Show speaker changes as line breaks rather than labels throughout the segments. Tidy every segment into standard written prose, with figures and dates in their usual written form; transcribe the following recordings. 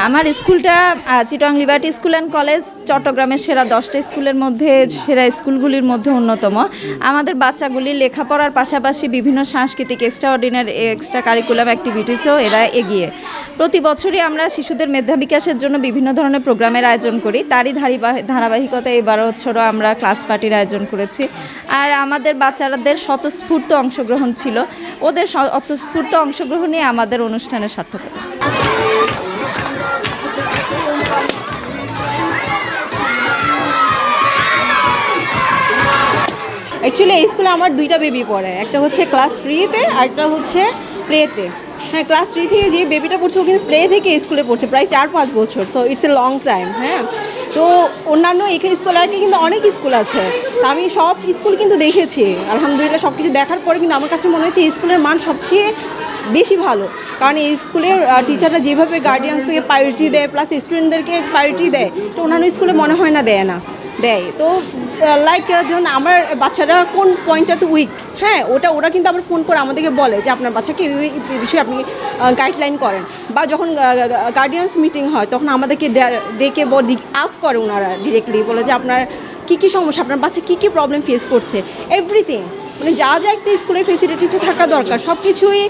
আমার স্কুলটা Chittagong liberty school and college চট্টগ্রামের সেরা 10টা স্কুলের মধ্যে সেরা স্কুলগুলির মধ্যে অন্যতম। আমাদের বাচ্চাগুলি লেখাপড়ার পাশাপাশি বিভিন্ন সাংস্কৃতিক এক্সট্রা কারিকুলাম অ্যাক্টিভিটিসেও এরা এগিয়ে। প্রতি বছরই আমরা শিশুদের মেধা বিকাশের জন্য বিভিন্ন ধরনের প্রোগ্রামের আয়োজন করি। তারই ধারাবাহিকতায় এই 12 বছরও আমরা ক্লাস পার্টির আয়োজন করেছি। আর আমাদের বাচ্চাদের স্বতঃস্ফূর্ত অংশগ্রহণ ছিল, ওদের স্বতঃস্ফূর্ত অংশগ্রহণই আমাদের অনুষ্ঠানের সার্থকতা।
অ্যাকচুয়ালি এই স্কুলে আমার 2টা বেবি পড়ে, একটা হচ্ছে ক্লাস 3-তে আর একটা হচ্ছে প্লেতে। হ্যাঁ, ক্লাস 3 থেকে যে বেবিটা পড়ছে ও কিন্তু প্লে থেকে স্কুলে পড়ছে প্রায় 4-5 বছর, so it's a long time. হ্যাঁ, তো অন্যান্য এখানে স্কুল আর কি কিন্তু অনেক স্কুল আছে, তো আমি সব স্কুল কিন্তু দেখেছি। আলহামদুলিল্লাহ সব কিছু দেখার পরে কিন্তু আমার কাছে মনে হচ্ছে এই স্কুলের মান সবচেয়ে বেশি ভালো, কারণ এই স্কুলের টিচাররা যেভাবে গার্ডিয়ানস থেকে প্রায়োরিটি দেয় প্লাস স্টুডেন্টদেরকে প্রায়োরিটি দেয়, তো অন্যান্য স্কুলে মনে হয় না দেয়। তো লাইক ধরুন আমার বাচ্চারা কোন পয়েন্টটাতে উইক, হ্যাঁ ওরা কিন্তু আবার ফোন করে আমাদেরকে বলে যে আপনার বাচ্চাকে এই বিষয়ে আপনি গাইডলাইন করেন, বা যখন গার্ডিয়ানস মিটিং হয় তখন আমাদেরকে ডেকে আস্ক করে ওনারা ডিরেক্টলি, বলে যে আপনার কী সমস্যা, আপনার বাচ্চা কী প্রবলেম ফেস করছে, এভরিথিং মানে যা একটা স্কুলের ফেসিলিটিসে থাকা দরকার সব কিছুই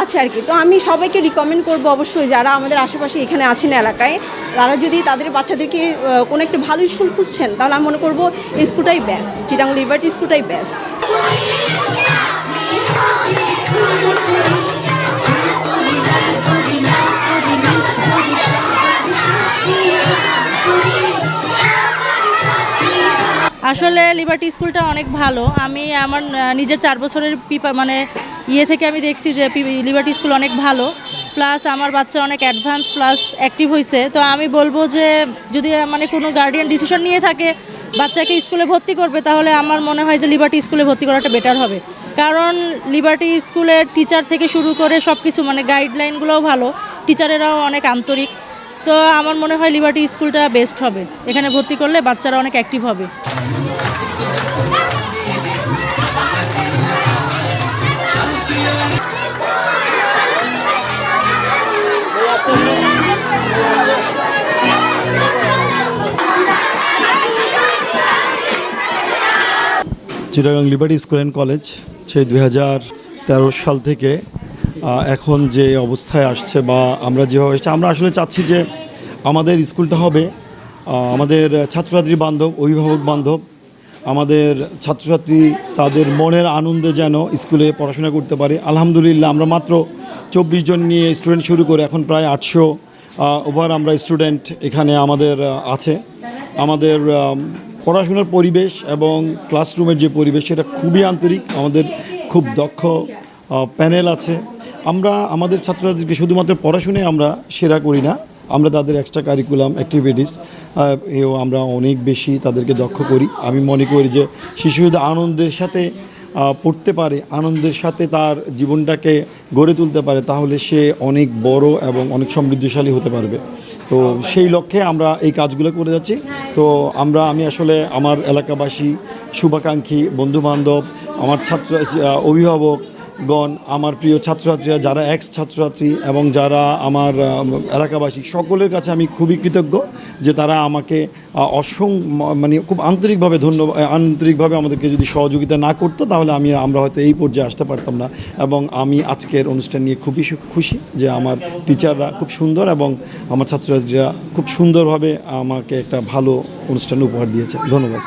আছে আর কি। তো আমি সবাইকে রিকমেন্ড করবো অবশ্যই যারা আমাদের আশেপাশে এখানে আছেন এলাকায়, তারা যদি তাদের বাচ্চাদেরকে কোনো একটা ভালো স্কুল খুঁজছেন তাহলে আমি মনে করবো এই স্কুলটাই বেস্ট, চিটাগং লিবার্টি স্কুলটাই বেস্ট।
আসলে লিবার্টি স্কুলটা অনেক ভালো। আমি আমার নিজের 4 বছরের থেকে আমি দেখছি যে লিবার্টি স্কুল অনেক ভালো, প্লাস আমার বাচ্চা অনেক অ্যাডভান্স প্লাস অ্যাক্টিভ হয়েছে। তো আমি বলবো যে যদি কোনো গার্ডিয়ান ডিসিশন নিয়ে থাকে বাচ্চাকে স্কুলে ভর্তি করবে, তাহলে আমার মনে হয় যে লিবার্টি স্কুলে ভর্তি করাটা বেটার হবে, কারণ লিবার্টি স্কুলের টিচার থেকে শুরু করে সব কিছু গাইডলাইনগুলোও ভালো, টিচারেরাও অনেক আন্তরিক। তো আমার মনে হয় লিবার্টি স্কুলটা বেস্ট হবে, এখানে ভর্তি করলে বাচ্চারা অনেক অ্যাক্টিভ হবে।
Chittagong liberty school and college সেই 2013 সাল থেকে এখন যে অবস্থায় আসছে বা আমরা যেভাবে আসছে, আমরা আসলে চাচ্ছি যে আমাদের স্কুলটা হবে আমাদের ছাত্রছাত্রী বান্ধব, অভিভাবক বান্ধব। আমাদের ছাত্রছাত্রী তাদের মনের আনন্দে যেন স্কুলে পড়াশোনা করতে পারে। আলহামদুলিল্লাহ আমরা মাত্র 24 জন নিয়ে স্টুডেন্ট শুরু করে এখন প্রায় 800 ওভার আমরা স্টুডেন্ট এখানে আমাদের আছে। আমাদের পড়াশোনার পরিবেশ এবং ক্লাসরুমের যে পরিবেশ সেটা খুবই আন্তরিক, আমাদের খুব দক্ষ প্যানেল আছে। আমরা আমাদের ছাত্রছাত্রীকে শুধুমাত্র পড়াশোনায় আমরা সেরা করি না, আমরা তাদের এক্সট্রা কারিকুলাম অ্যাক্টিভিটিস এও আমরা অনেক বেশি তাদেরকে দক্ষ করি। আমি মনে করি যে শিশু যদি আনন্দের সাথে পড়তে পারে, আনন্দের সাথে তার জীবনটাকে গড়ে তুলতে পারে, তাহলে সে অনেক বড় এবং অনেক সমৃদ্ধশালী হতে পারবে। তো সেই লক্ষ্যে আমরা এই কাজগুলো করে যাচ্ছি। তো আমি আসলে আমার এলাকাবাসী, শুভাকাঙ্ক্ষী, বন্ধুবান্ধব, আমার অভিভাবকগণ, আমার প্রিয় ছাত্রছাত্রীরা, যারা ছাত্রছাত্রী এবং যারা আমার এলাকাবাসী, সকলের কাছে আমি খুবই কৃতজ্ঞ যে তারা আমাকে খুব আন্তরিকভাবে আমাদেরকে যদি সহযোগিতা না করতো তাহলে আমরা হয়তো এই পর্যায়ে আসতে পারতাম না। এবং আমি আজকের অনুষ্ঠান নিয়ে খুবই খুশি যে আমার টিচাররা খুব সুন্দর এবং আমার ছাত্রছাত্রীরা খুব সুন্দরভাবে আমাকে একটা ভালো অনুষ্ঠান উপহার দিয়েছে। ধন্যবাদ।